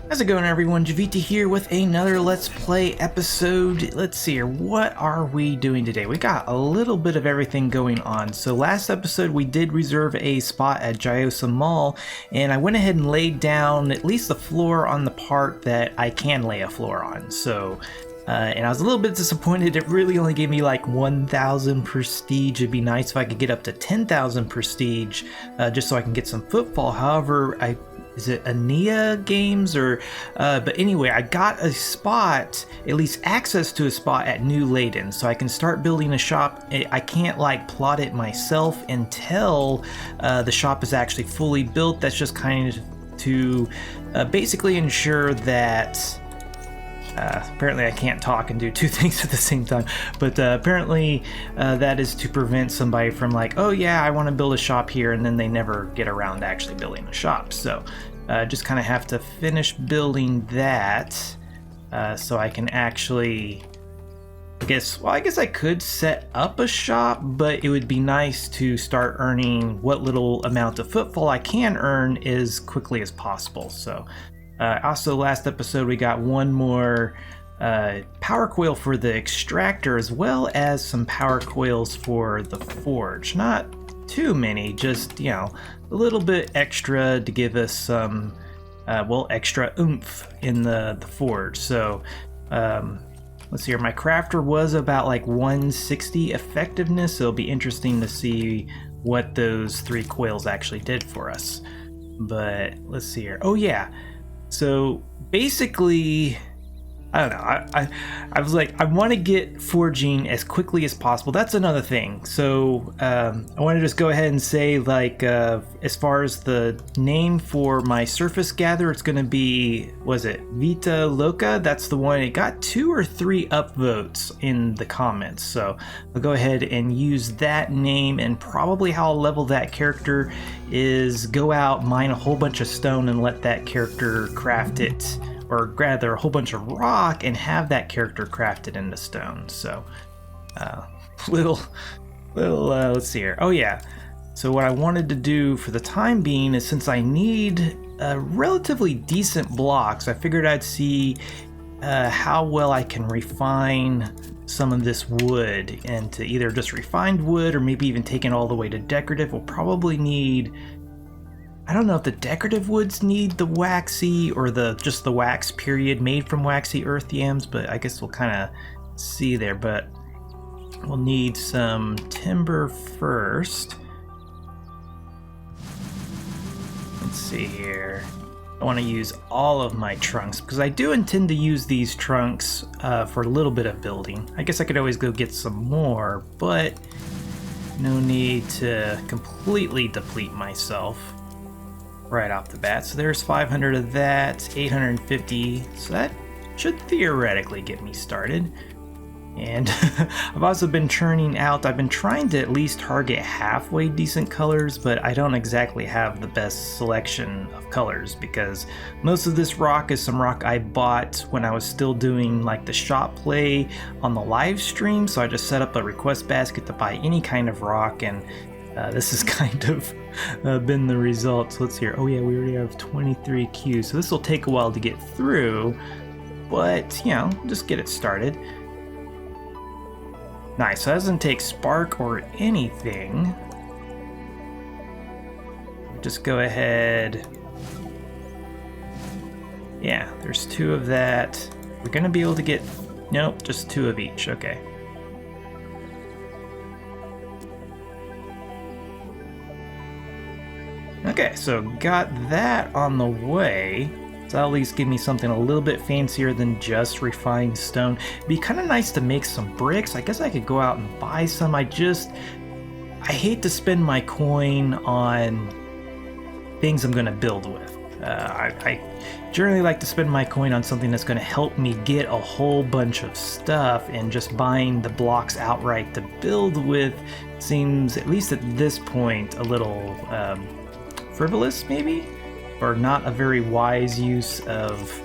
How's it going, everyone? Jiivita here with another Let's Play episode. Let's see here, what are we doing today? We got a little bit of everything going on. So last episode we did reserve a spot at Jiivita Mall, and I went ahead and laid down at least the floor on the part that I can lay a floor on. So and I was a little bit disappointed. It really only gave me like 1,000 prestige. It'd be nice if I could get up to 10,000 prestige just so I can get some footfall. However, is it Ania Games or but anyway, I got a spot, at least access to a spot at New Leyden, so I can start building a shop. I can't like plot it myself until the shop is actually fully built. That's just kind of to basically ensure that apparently I can't talk and do two things at the same time, but apparently that is to prevent somebody from like, oh yeah, I want to build a shop here, and then they never get around to actually building a shop. So just kind of have to finish building that so I can actually, I guess I could set up a shop, but it would be nice to start earning what little amount of footfall I can earn as quickly as possible. So also, last episode we got one more power coil for the extractor, as well as some power coils for the forge. Not too many, just, you know, a little bit extra to give us some, extra oomph in the forge. So, let's see here. My crafter was about like 160 effectiveness, so it'll be interesting to see what those 3 coils actually did for us. But let's see here. Oh yeah. So basically, I don't know, I was like, I want to get forging as quickly as possible. That's another thing. So I want to just go ahead and say, like, as far as the name for my surface gather, it's going to be, was it Vita Loca? That's the one. It got 2 or 3 upvotes in the comments. So I'll go ahead and use that name, and probably how I'll level that character is go out, mine a whole bunch of stone, and let that character craft it, or rather a whole bunch of rock and have that character crafted into stone. So let's see here. Oh yeah, so what I wanted to do for the time being is, since I need relatively decent blocks, I figured I'd see how well I can refine some of this wood into either just refined wood, or maybe even take it all the way to decorative. We'll probably need, I don't know if the decorative woods need the waxy or just the wax period made from waxy earth yams, but I guess we'll kind of see there. But we'll need some timber first. Let's see here. I want to use all of my trunks because I do intend to use these trunks for a little bit of building. I guess I could always go get some more, but no need to completely deplete myself right off the bat. So there's 500 of that, 850, so that should theoretically get me started. And I've also been churning out, I've been trying to at least target halfway decent colors, but I don't exactly have the best selection of colors because most of this rock is some rock I bought when I was still doing like the shop play on the live stream. So I just set up a request basket to buy any kind of rock, and this has kind of been the result. So let's see here. Oh yeah, we already have 23 queues, so this will take a while to get through, but you know, just get it started. Nice, so it doesn't take spark or anything. Just go ahead. Yeah, there's 2 of that. We're gonna be able to get, nope, just 2 of each, okay. Okay, so got that on the way. So that'll at least give me something a little bit fancier than just refined stone. It'd be kind of nice to make some bricks. I guess I could go out and buy some. I hate to spend my coin on things I'm going to build with. I generally like to spend my coin on something that's going to help me get a whole bunch of stuff, and just buying the blocks outright to build with seems, at least at this point, a little frivolous maybe, or not a very wise use of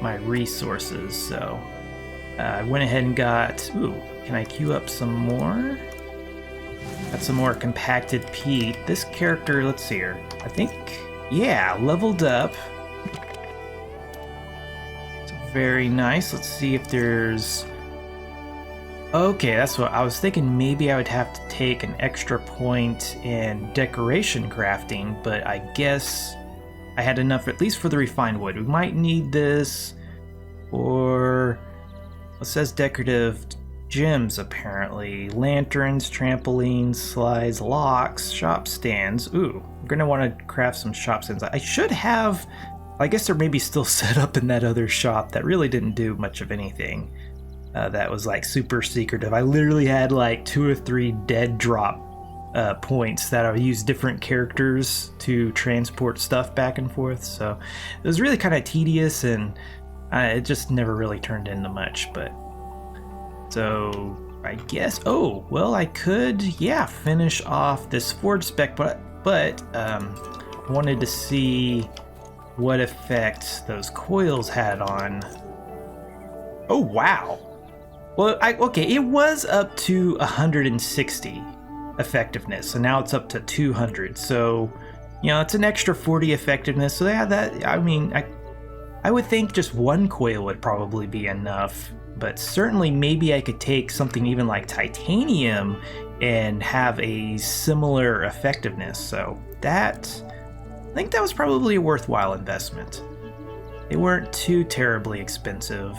my resources. So I went ahead and got, ooh, can I queue up some more? Got some more compacted peat. This character, let's see here, I think, yeah, leveled up. Very nice. Let's see if there's... Okay, that's what I was thinking. Maybe I would have to take an extra point in decoration crafting, but I guess I had enough at least for the refined wood. We might need this for... It says decorative gems, apparently. Lanterns, trampolines, slides, locks, shop stands. Ooh, we're going to want to craft some shop stands. I should have... I guess they're maybe still set up in that other shop that really didn't do much of anything. That was like super secretive. I literally had like 2 or 3 dead drop points that I would use different characters to transport stuff back and forth. So it was really kind of tedious, and it just never really turned into much. But so I guess, oh, well, I could, yeah, finish off this forge spec, but wanted to see what effect those coils had on. Oh, wow. Well, okay, it was up to 160 effectiveness, so now it's up to 200. So, you know, it's an extra 40 effectiveness. So yeah, that, I mean, I would think just 1 coil would probably be enough, but certainly maybe I could take something even like titanium and have a similar effectiveness. So that, I think that was probably a worthwhile investment. They weren't too terribly expensive.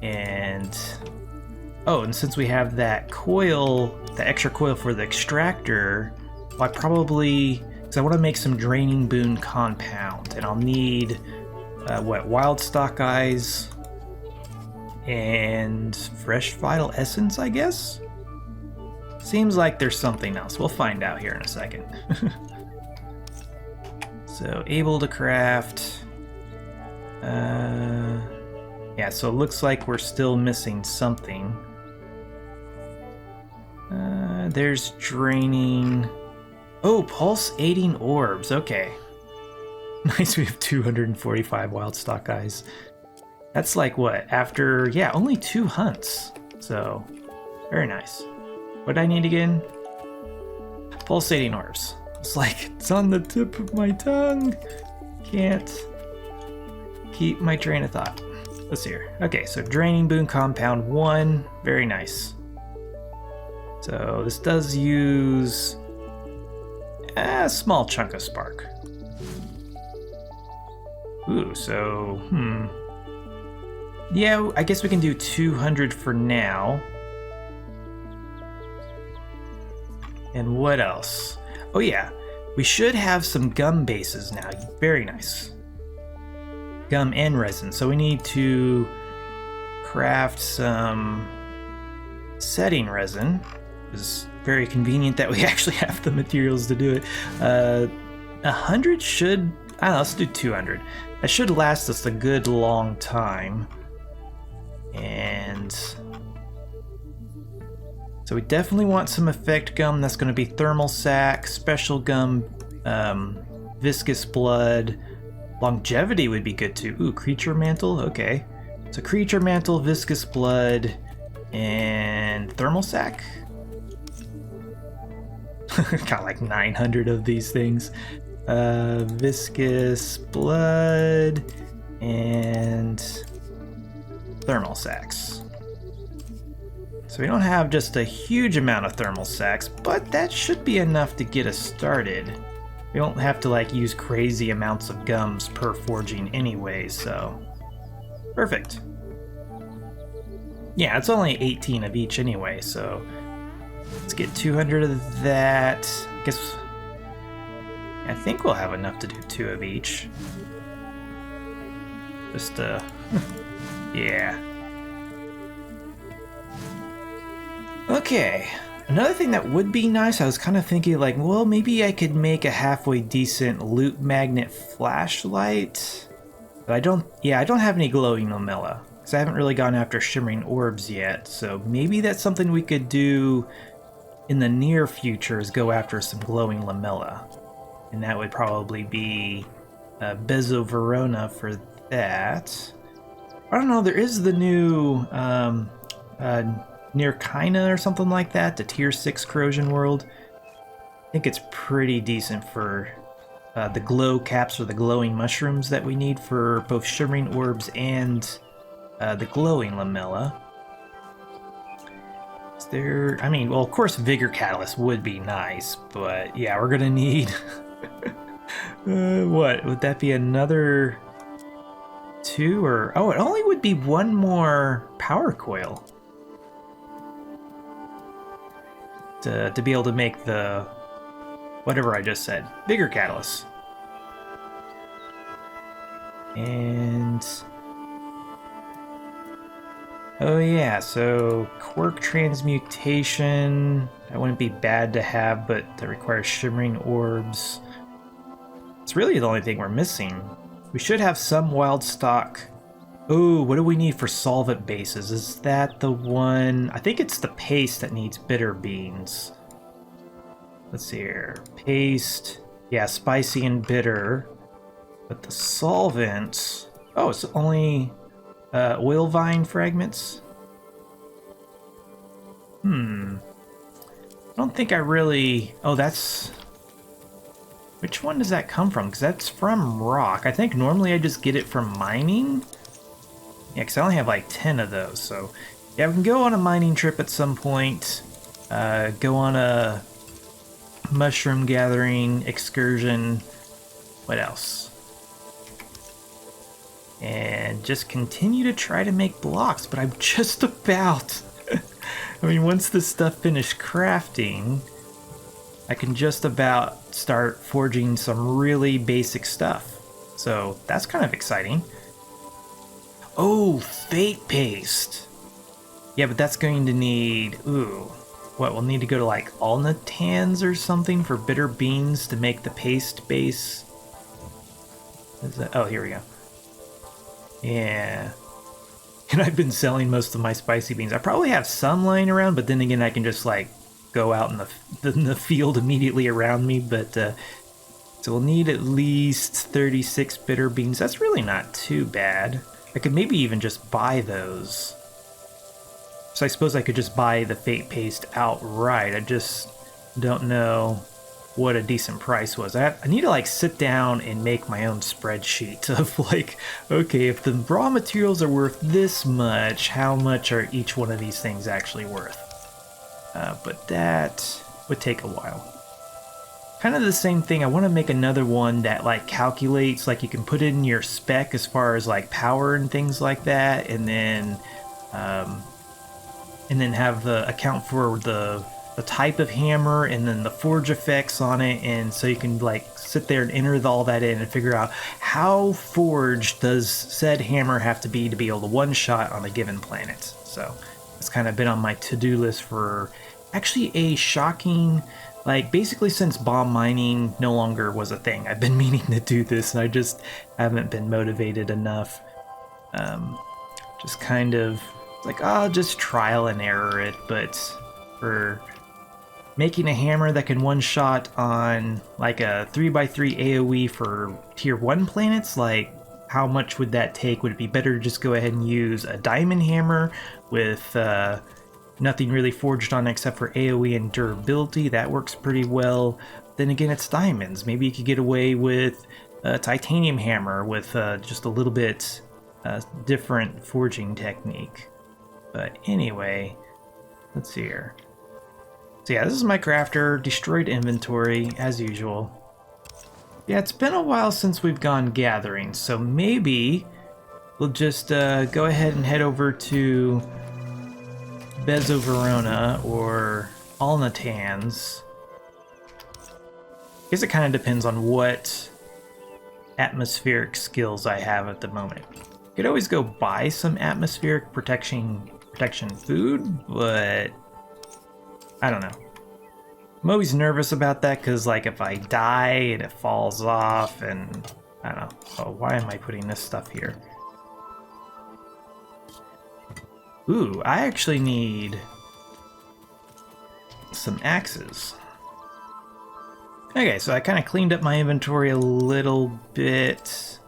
And oh, and since we have that coil, the extra coil for the extractor, well, I probably, because I want to make some draining boon compound, and I'll need what, wild stock eyes and fresh vital essence, I guess. Seems like there's something else. We'll find out here in a second. So able to craft. Yeah, so it looks like we're still missing something. There's draining. Oh, pulsating orbs. Okay. Nice, we have 245 wild stock eyes. That's like what? After, yeah, only 2 hunts. So, very nice. What do I need again? Pulsating orbs. It's like, it's on the tip of my tongue. Can't keep my train of thought. Let's see here. Okay, so draining boon compound 1. Very nice. So this does use a small chunk of spark. Ooh, so, yeah, I guess we can do 200 for now. And what else? Oh yeah, we should have some gum bases now. Very nice. Gum and resin. So we need to craft some setting resin. It's very convenient that we actually have the materials to do it. 100 should, I don't know, let's do 200. That should last us a good long time. And so we definitely want some effect gum. That's going to be thermal sac, special gum, viscous blood. Longevity would be good too. Ooh, creature mantle. Okay. So creature mantle, viscous blood, and thermal sac. Got like 900 of these things. Viscous blood and thermal sacs. So we don't have just a huge amount of thermal sacs, but that should be enough to get us started. We don't have to like use crazy amounts of gums per forging anyway, so perfect. Yeah, it's only 18 of each anyway, so let's get 200 of that. I think we'll have enough to do 2 of each. Just yeah. Okay. Another thing that would be nice, I was kind of thinking like, well, maybe I could make a halfway decent loot magnet flashlight. But I don't have any glowing lamella, because I haven't really gone after shimmering orbs yet. So maybe that's something we could do in the near future, is go after some glowing lamella. And that would probably be Bezo Verona for that. I don't know, there is the new Nirkina or something like that, the tier 6 corrosion world. I think it's pretty decent for the glow caps or the glowing mushrooms that we need for both shimmering orbs and the glowing lamella. Is there... I mean, well, of course Vigor Catalyst would be nice, but yeah, we're gonna need... what? Would that be another 2 or... Oh, it only would be 1 more power coil. To be able to make the... whatever I just said. Vigor Catalyst. And... oh yeah, so quirk transmutation, that wouldn't be bad to have, but that requires shimmering orbs. It's really the only thing we're missing. We should have some wild stock. Oh, what do we need for solvent bases? Is that the one? I think it's the paste that needs bitter beans. Let's see here. Paste. Yeah, spicy and bitter. But the solvent... oh, it's only oil vine fragments? I don't think I really... oh, that's... which one does that come from? Because that's from rock. I think normally I just get it from mining. Yeah, because I only have like 10 of those. So, yeah, we can go on a mining trip at some point. Go on a mushroom gathering excursion. What else? And just continue to try to make blocks. But I'm just about... I mean, once this stuff finished crafting, I can just about start forging some really basic stuff. So that's kind of exciting. Oh, fate paste. Yeah, but that's going to need... ooh. What, we'll need to go to like Alnatans or something for bitter beans to make the paste base. Is that... oh, here we go. Yeah. And I've been selling most of my spicy beans. I probably have some lying around, but then again, I can just like go out in the field immediately around me. But so we'll need at least 36 bitter beans. That's really not too bad. I could maybe even just buy those. So I suppose I could just buy the fate paste outright. I just don't know what a decent price was. I need to like sit down and make my own spreadsheet of like, okay, if the raw materials are worth this much, how much are each one of these things actually worth? But that would take a while. Kind of the same thing. I want to make another one that like calculates, like you can put in your spec as far as like power and things like that, and then have the account for the type of hammer and then the forge effects on it, and so you can like sit there and enter all that in and figure out how forged does said hammer have to be able to one-shot on a given planet. So it's kind of been on my to-do list for actually a shocking, like basically since bomb mining no longer was a thing. I've been meaning to do this and I just haven't been motivated enough. Just kind of like, I'll just trial and error it, but for making a hammer that can one-shot on like a 3x3 AoE for tier 1 planets, like how much would that take? Would it be better to just go ahead and use a diamond hammer with nothing really forged on except for AoE and durability? That works pretty well. Then again, it's diamonds. Maybe you could get away with a titanium hammer with just a little bit different forging technique. But anyway, let's see here. So yeah, this is my crafter, destroyed inventory, as usual. Yeah, it's been a while since we've gone gathering, so maybe we'll just go ahead and head over to Bezo Verona or Alnatans. I guess it kind of depends on what atmospheric skills I have at the moment. Could always go buy some atmospheric protection food, but I don't know. I'm always nervous about that because, like, if I die and it falls off, and I don't know. Oh, why am I putting this stuff here? Ooh, I actually need some axes. Okay, so I kind of cleaned up my inventory a little bit,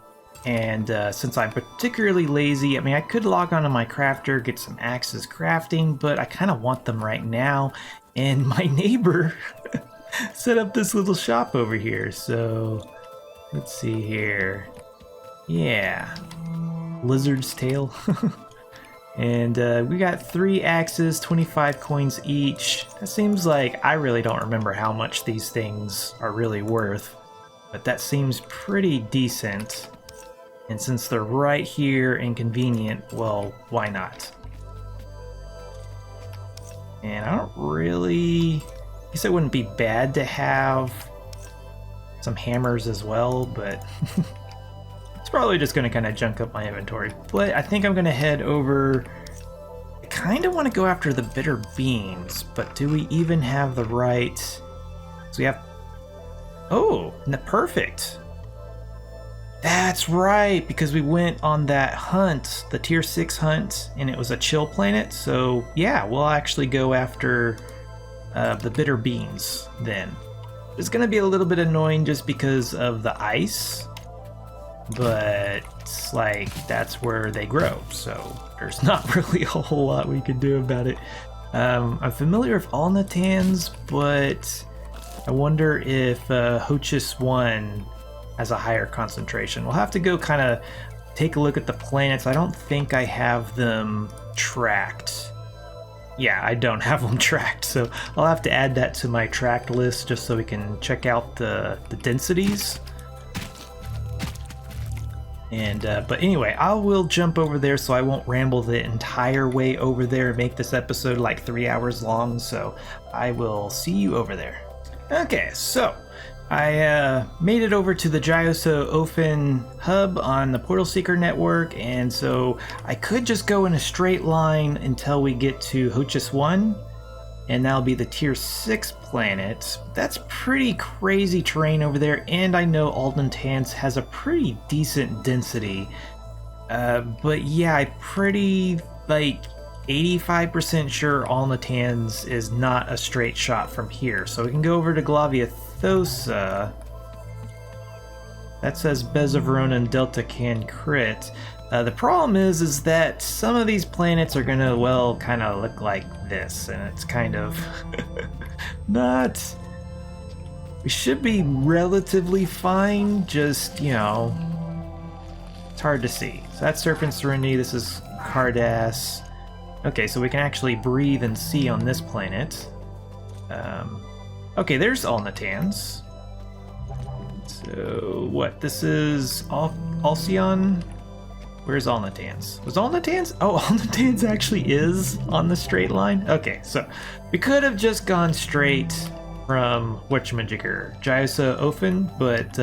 and since I'm particularly lazy, I mean, I could log onto my crafter, get some axes crafting, but I kind of want them right now, and my neighbor set up this little shop over here, so Let's see here. Yeah. Lizard's tail. And we got 3 axes, 25 coins each. That seems like I really don't remember how much these things are really worth, but that seems pretty decent. And since they're right here and convenient, well, why not? And I don't really... I guess it wouldn't be bad to have some hammers as well, but it's probably just going to kind of junk up my inventory. But I think I'm going to head over... I kind of want to go after the bitter beans, but do we even have the right... So we have... Oh, perfect! That's right, because we went on that hunt, the tier 6 hunt, and it was a chill planet, so yeah, we'll actually go after the bitter beans then. It's going to be a little bit annoying just because of the ice, but like that's where they grow, so there's not really a whole lot we can do about it. I'm familiar with all Natans, but I wonder if Hochus 1 has a higher concentration. We'll have to go kind of take a look at the planets. I don't think I have them tracked. Yeah, I don't have them tracked, so I'll have to add that to my tracked list just so we can check out the densities. And but anyway, I will jump over there so I won't ramble the entire way over there and make this episode like 3 hours long, so I will see you over there. Okay, so I made it over to the s2e10 hub on the Portal Seeker network, and so I could just go in a straight line until we get to Hochus 1, and that'll be the tier 6 planet. That's pretty crazy terrain over there, and I know Aldentanz has a pretty decent density. But yeah, I'm pretty, like, 85% sure Aldentanz is not a straight shot from here. So we can go over to Glaviathosa. That says Bezaverona and Delta can crit. The problem is that some of these planets are gonna, well, kind of look like this, and it's kind of not... We should be relatively fine, just, you know, it's hard to see. So that's Serpent Serenity, this is Cardass. Okay, so we can actually breathe and see on this planet. Okay, there's Aldentanz. So, what? This is Alcyon? Where's Aldentanz? Was Aldentanz? Oh, Aldentanz actually is on the straight line? Okay, so we could have just gone straight from whatchamajigger, s2e10, but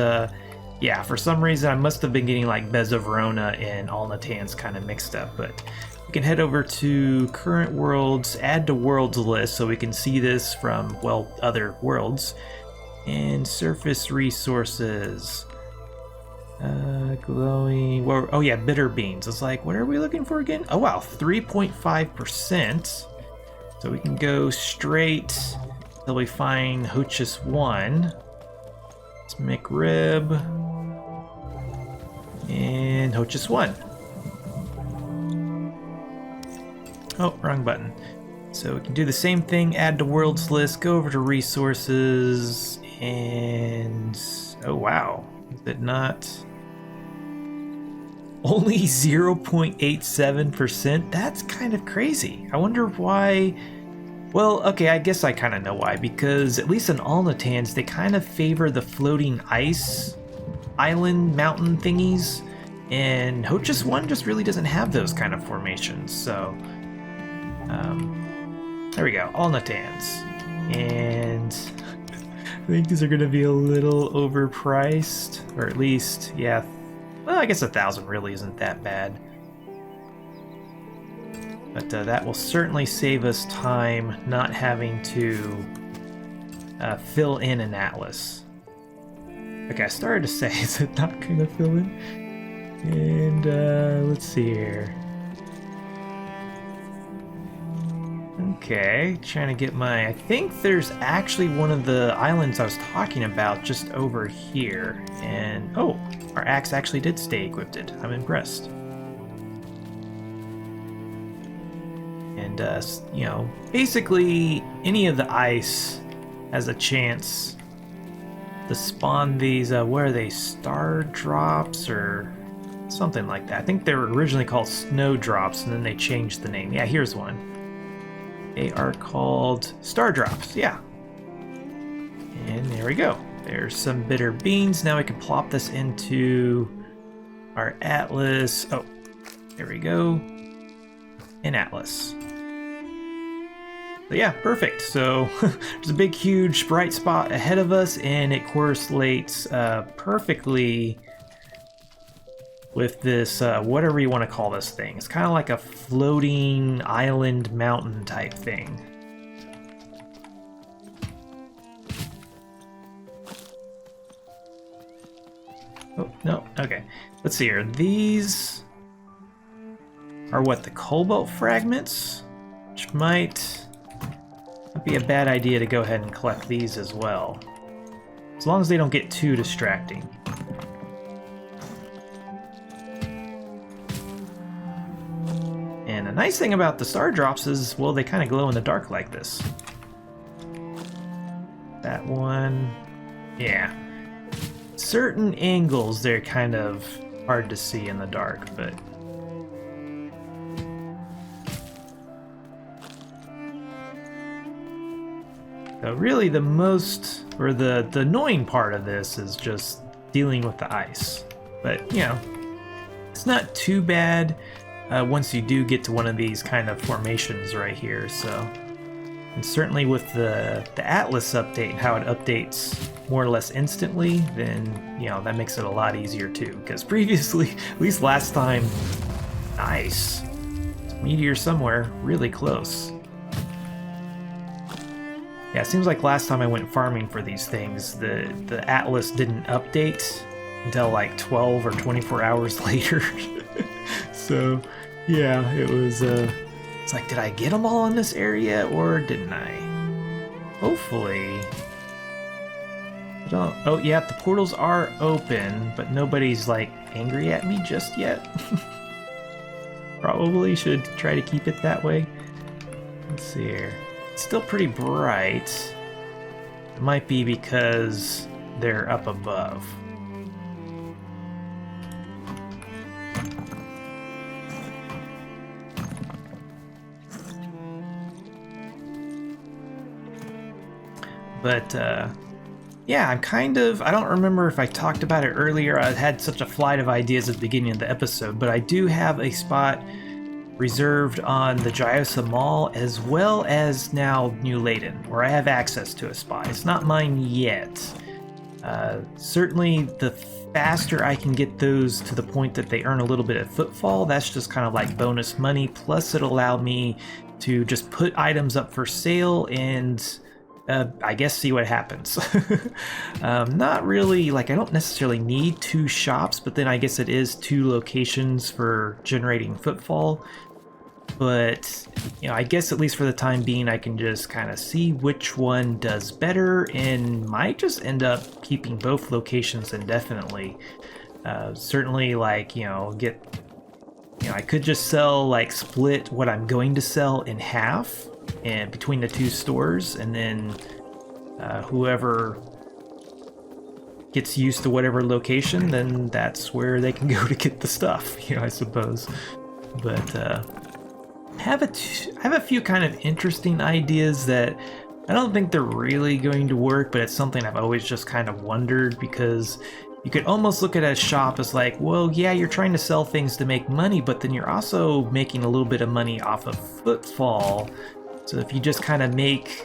yeah, for some reason I must have been getting like Bezaverona and Aldentanz kind of mixed up, but we can head over to current worlds, add to worlds list so we can see this from, well, other worlds. And surface resources. Glowing. Well, oh yeah, bitter beans. It's like, what are we looking for again? Oh wow, 3.5%. So we can go straight till we find Hochus 1. Let's McRib. And Hochus 1. Oh, wrong button. So we can do the same thing, add to worlds list, go over to resources, and oh wow, is it not only 0.87%? That's kind of crazy. I wonder why. Well, okay, I guess I kind of know why, because at least in Aldentanz they kind of favor the floating ice island mountain thingies, and Hochus 1 just really doesn't have those kind of formations. So there we go, Aldentanz. And I think these are going to be a little overpriced, or at least, yeah, well, I guess 1,000 really isn't that bad. But that will certainly save us time not having to fill in an atlas. Okay, I started to say, is it not going to fill in? And let's see here. Okay, trying to get my... I think there's actually one of the islands I was talking about just over here. And, oh, our axe actually did stay equipped. I'm impressed. And, you know, basically any of the ice has a chance to spawn these, what are they, star drops or something like that. I think they were originally called snow drops and then they changed the name. Yeah, here's one. They are called star drops, yeah. And there we go. There's some bitter beans. Now we can plop this into our atlas. Oh, there we go. An atlas. So yeah, perfect. So there's a big, huge, bright spot ahead of us, and it correlates perfectly with this, whatever you want to call this thing. It's kind of like a floating island mountain type thing. Oh, no, okay. Let's see here. These are what, the Cobalt Fragments? Which might be a bad idea to go ahead and collect these as well. As long as they don't get too distracting. And the nice thing about the star drops is, well, they kind of glow in the dark like this. That one, yeah. Certain angles, they're kind of hard to see in the dark, but... So really the most, or the annoying part of this is just dealing with the ice. But, you know, it's not too bad once you do get to one of these kind of formations right here, so... And certainly with the Atlas update and how it updates more or less instantly, then, you know, that makes it a lot easier too. Because previously, at least last time, nice. Meteor somewhere really close. Yeah, it seems like last time I went farming for these things, the Atlas didn't update until like 12 or 24 hours later. So, yeah, it was, it's like, did I get them all in this area or didn't I? Hopefully. Oh, yeah, the portals are open, but nobody's like angry at me just yet. Probably should try to keep it that way. Let's see here. It's still pretty bright. It might be because they're up above. But, yeah, I'm kind of... I don't remember if I talked about it earlier. I had such a flight of ideas at the beginning of the episode, but I do have a spot reserved on the Jiivita Mall, as well as now New Leyden, where I have access to a spot. It's not mine yet. Certainly, the faster I can get those to the point that they earn a little bit of footfall, that's just kind of like bonus money. Plus, it'll allow me to just put items up for sale and... I guess see what happens. Not really, like, I don't necessarily need two shops, but then I guess it is two locations for generating footfall. But, you know, I guess at least for the time being, I can just kind of see which one does better and might just end up keeping both locations indefinitely. Certainly, like, you know, I could just sell, like, split what I'm going to sell in half. And between the two stores, and then whoever gets used to whatever location, then that's where they can go to get the stuff, you know, I suppose. But I have a few kind of interesting ideas that I don't think they're really going to work, but it's something I've always just kind of wondered, because you could almost look at a shop as like, well, yeah, you're trying to sell things to make money, but then you're also making a little bit of money off of footfall. So if you just kind of make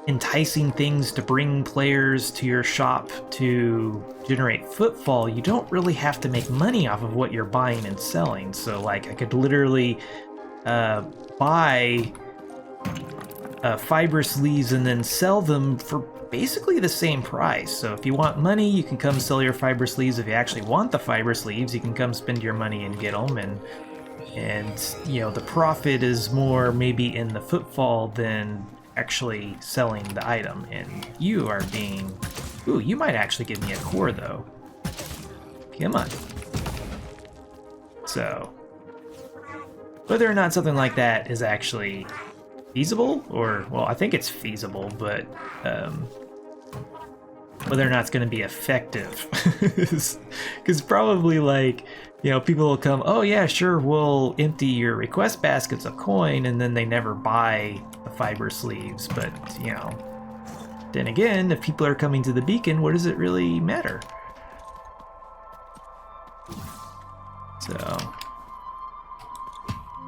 enticing things to bring players to your shop to generate footfall, you don't really have to make money off of what you're buying and selling. So like I could literally buy fibrous leaves and then sell them for basically the same price. So if you want money, you can come sell your fibrous leaves. If you actually want the fibrous leaves, you can come spend your money and get them. And, you know, the profit is more maybe in the footfall than actually selling the item. And you are being... Ooh, you might actually give me a core, though. Come on. So, whether or not something like that is actually feasible, or, well, I think it's feasible, but whether or not it's going to be effective. Because probably, like, you know, people will come, oh yeah, sure, we'll empty your request baskets of coin, and then they never buy the fiber sleeves. But, you know, then again, if people are coming to the beacon, what does it really matter? So,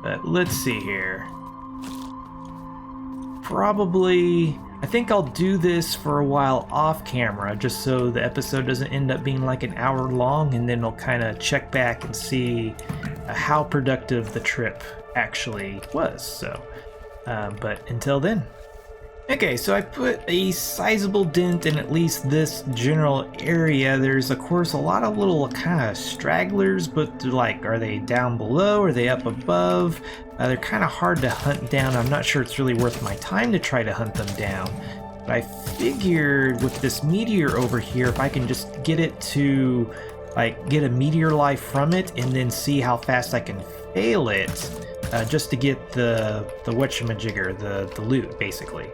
but let's see here. Probably, I think I'll do this for a while off camera, just so the episode doesn't end up being like an hour long, and then I'll kind of check back and see how productive the trip actually was. So, but until then. Okay, so I put a sizable dent in at least this general area. There's, of course, a lot of little kind of stragglers, but they're like, are they down below? Are they up above? They're kind of hard to hunt down. I'm not sure it's really worth my time to try to hunt them down. But I figured with this meteor over here, if I can just get it to, like, get a meteor life from it and then see how fast I can fail it, just to get the whatchamajigger, the loot, basically.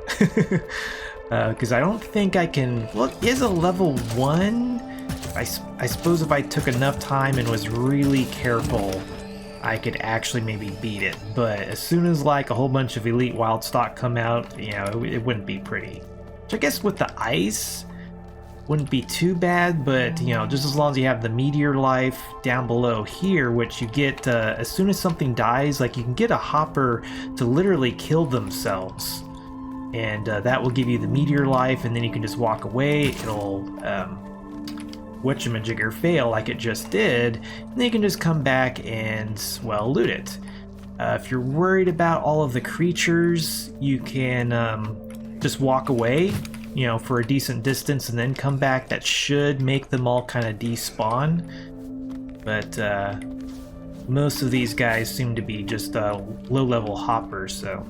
Because I don't think I can... Well, it is a level 1. I suppose if I took enough time and was really careful, I could actually maybe beat it. But as soon as, like, a whole bunch of elite wild stock come out, you know, it wouldn't be pretty. So I guess with the ice, wouldn't be too bad, but, you know, just as long as you have the meteor life down below here, which you get as soon as something dies, like, you can get a hopper to literally kill themselves, and that will give you the meteor life, and then you can just walk away. It'll whatchamajigger fail like it just did, and then you can just come back and, well, loot it. If you're worried about all of the creatures, you can just walk away, you know, for a decent distance and then come back. That should make them all kind of despawn. But most of these guys seem to be just low-level hoppers, so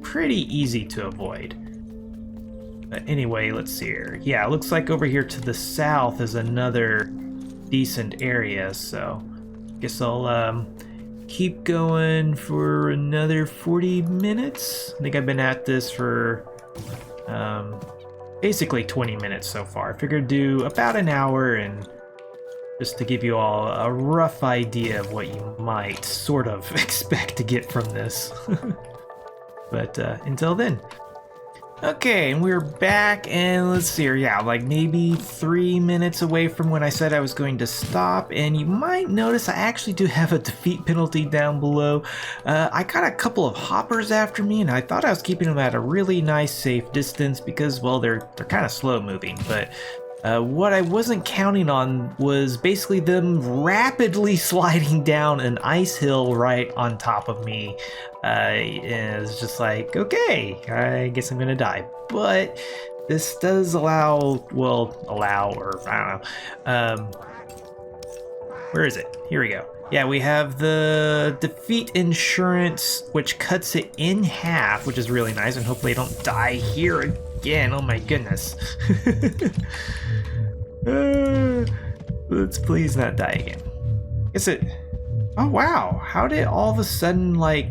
pretty easy to avoid. But anyway, let's see here. Yeah, it looks like over here to the south is another decent area, so I guess I'll keep going for another 40 minutes. I think I've been at this for basically 20 minutes so far. I figured do about an hour, and just to give you all a rough idea of what you might sort of expect to get from this. But until then. Okay, and we're back, and let's see here. Yeah, like maybe 3 minutes away from when I said I was going to stop, and you might notice I actually do have a defeat penalty down below. I got a couple of hoppers after me, and I thought I was keeping them at a really nice safe distance because, well, they're kind of slow moving, but what I wasn't counting on was basically them rapidly sliding down an ice hill right on top of me. And it's just like, okay, I guess I'm gonna die. But this does allow, well, or I don't know. Where is it? Here we go. Yeah, we have the defeat insurance, which cuts it in half, which is really nice, and hopefully I don't die here again. Oh my goodness. Let's please not die again. Is it? Oh wow, how did all of a sudden, like,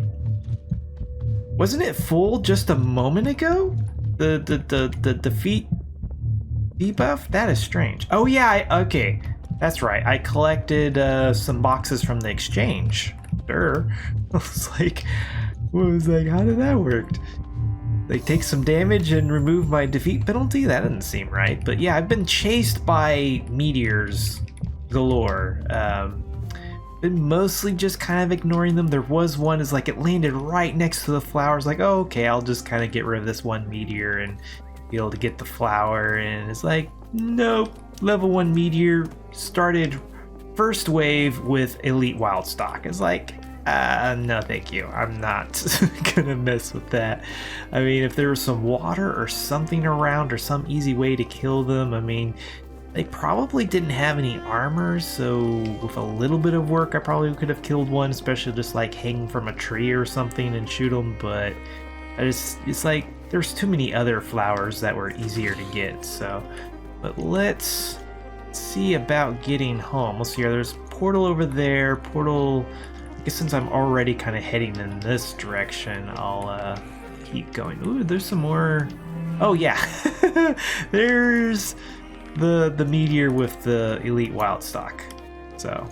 wasn't it full just a moment ago? The defeat debuff? That is strange. Oh yeah, okay. That's right. I collected some boxes from the exchange. Sure. I was like, how did that work? They take some damage and remove my defeat penalty? That doesn't seem right. But yeah, I've been chased by meteors galore. Been mostly just kind of ignoring them. There was one, is like it landed right next to the flowers. Like, oh, okay, I'll just kind of get rid of this one meteor and be able to get the flower. And it's like, nope. Level 1 meteor started first wave with elite wild stock. It's like, no thank you. I'm not gonna mess with that. I mean, if there was some water or something around or some easy way to kill them, I mean, they probably didn't have any armor, so with a little bit of work I probably could have killed one, especially just like hanging from a tree or something and shoot them. But it's like there's too many other flowers that were easier to get. So, but let's see about getting home. Let's see here. There's a portal over there. Portal. I guess since I'm already kind of heading in this direction, I'll keep going. Ooh, there's some more. Oh yeah, there's the meteor with the elite wild stock. So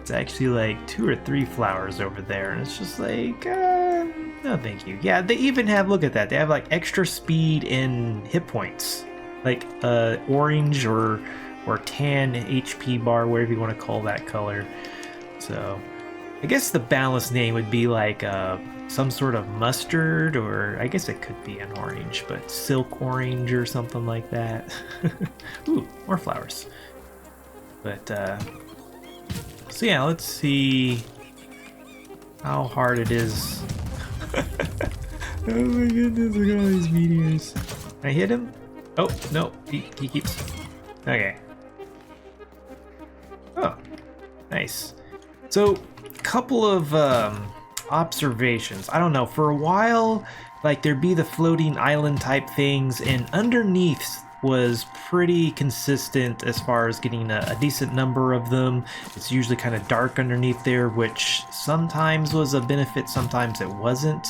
it's actually like 2 or 3 flowers over there, and it's just like, no thank you. Yeah, they even have, look at that, they have like extra speed and hit points, like orange or tan HP bar, whatever you want to call that color. So I guess the balanced name would be like some sort of mustard, or I guess it could be an orange, but silk orange or something like that. Ooh, more flowers. But so yeah, let's see how hard it is. Oh my goodness, look at all these meteors. Can I hit him? Oh, no, he keeps... Okay. Oh, nice. So, couple of observations. I don't know, for a while, like, there'd be the floating island type things, and underneath was pretty consistent as far as getting a decent number of them. It's usually kind of dark underneath there, which sometimes was a benefit, sometimes it wasn't,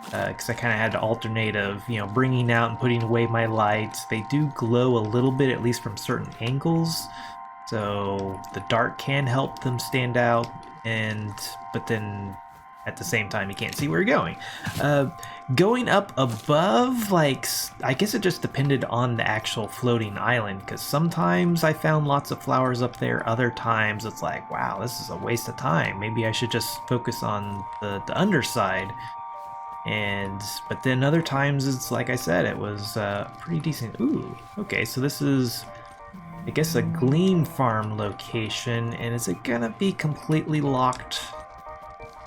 because I kind of had to alternate of, you know, bringing out and putting away my lights. They do glow a little bit, at least from certain angles, so the dark can help them stand out, but then at the same time you can't see where you're going. Going up above, like, I guess it just depended on the actual floating island, because sometimes I found lots of flowers up there, other times it's like, wow, this is a waste of time, maybe I should just focus on the underside. But then other times it's like I said, it was pretty decent. Ooh, okay, so this is, I guess, a Gleam Farm location, and is it gonna be completely locked?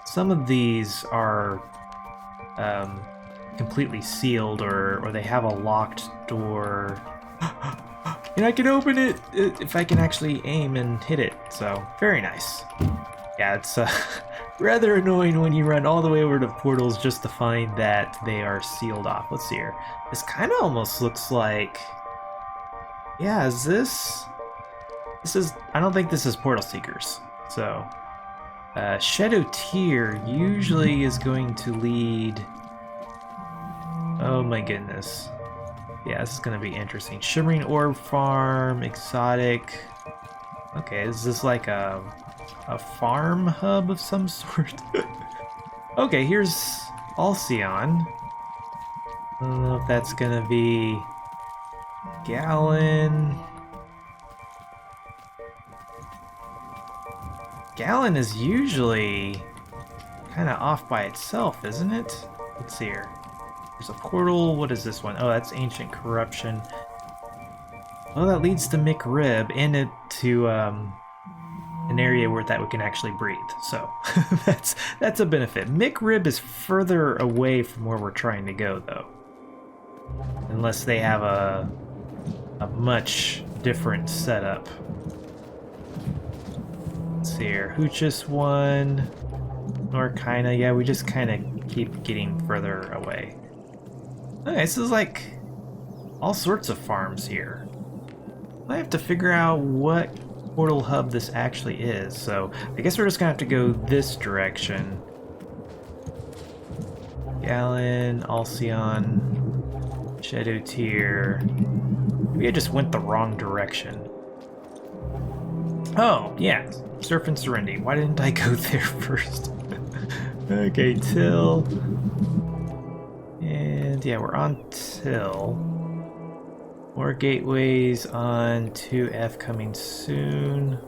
Some of these are completely sealed, or they have a locked door. And I can open it if I can actually aim and hit it, so very nice. Yeah, it's rather annoying when you run all the way over to portals just to find that they are sealed off. Let's see here. This kind of almost looks like... Yeah, is this... I don't think this is Portal Seekers, so... Shadow Tier usually is going to lead... Oh my goodness. Yeah, this is going to be interesting. Shimmering Orb Farm, Exotic... Okay, is this like a farm hub of some sort? Okay, here's Alcyon. I don't know if that's going to be... Gallon... Gallon is usually kind of off by itself, isn't it? Let's see here. There's a portal. What is this one? Oh, that's Ancient Corruption. Well, that leads to McRib and it to an area where that we can actually breathe. So that's a benefit. McRib is further away from where we're trying to go, though, unless they have a much different setup. Let's see here. Hoochis one, Norkina. Yeah, we just kind of keep getting further away. Okay, this is like all sorts of farms here. I have to figure out what portal hub this actually is, so I guess we're just gonna have to go this direction. Gallon, Alcyon, Shadow Tier. Maybe I just went the wrong direction. Oh, yeah, Surf and Serenity. Why didn't I go there first? Okay, Till. And yeah, we're on Till. More gateways on 2F coming soon.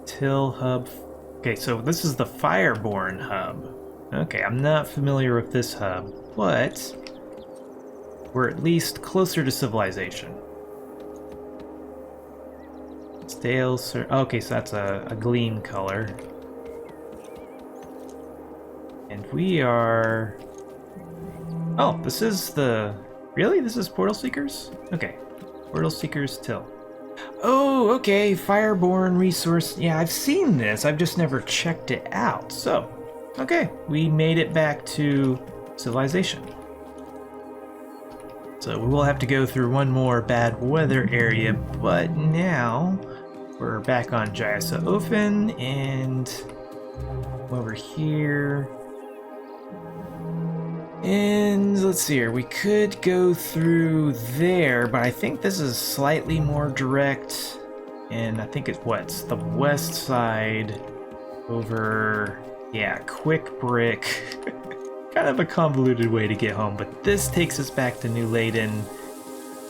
Till hub. Okay, so this is the Fireborn hub. Okay, I'm not familiar with this hub, but we're at least closer to civilization. Stale, okay, so that's a Gleam color. And we are... Oh, this is the... Really? This is Portal Seekers? Okay. Portal Seekers Till. Oh, okay. Fireborn resource. Yeah, I've seen this. I've just never checked it out. So, okay. We made it back to civilization. So we will have to go through one more bad weather area, but now we're back on Jayasa Ofen, and over here... And let's see here, we could go through there, but I think this is slightly more direct. And I think it's the west side over, yeah, Quick Brick. Kind of a convoluted way to get home, but this takes us back to New Leyden.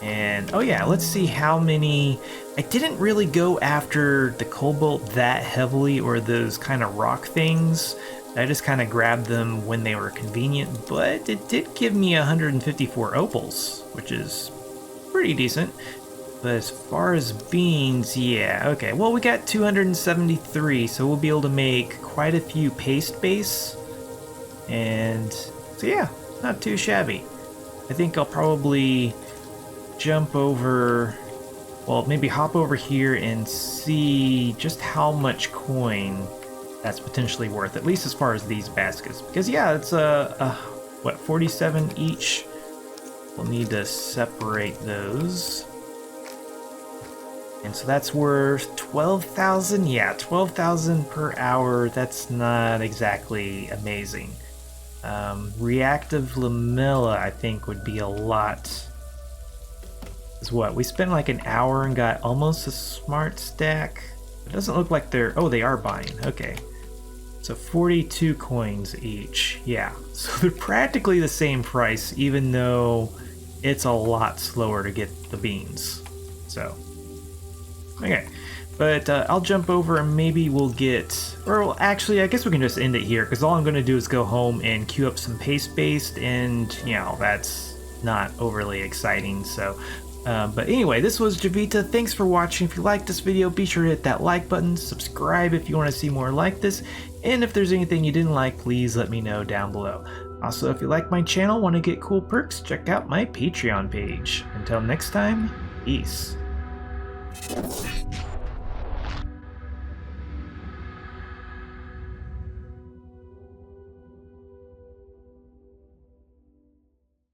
And oh yeah, let's see how many. I didn't really go after the cobalt that heavily, or those kind of rock things. I just kind of grabbed them when they were convenient, but it did give me 154 opals, which is pretty decent. But as far as beans, yeah, okay. Well, we got 273, so we'll be able to make quite a few paste base. And so yeah, not too shabby. I think I'll probably jump over, well, maybe hop over here and see just how much coin that's potentially worth, at least as far as these baskets. Because yeah, it's what, 47 each. We'll need to separate those. And so that's worth 12,000. Yeah, 12,000 per hour. That's not exactly amazing. Reactive lamella, I think, would be a lot. Is what? We spent like an hour and got almost a smart stack. It doesn't look like they're... Oh, they are buying. Okay. So 42 coins each. Yeah. So they're practically the same price, even though it's a lot slower to get the beans. So... Okay. But I'll jump over and maybe we'll get... Or well, actually, I guess we can just end it here, because all I'm going to do is go home and queue up some paste-based, and, you know, that's not overly exciting, so... but anyway, this was Jiivita. Thanks for watching. If you liked this video, be sure to hit that like button, subscribe if you want to see more like this, and if there's anything you didn't like, please let me know down below. Also, if you like my channel, want to get cool perks, check out my Patreon page. Until next time, peace.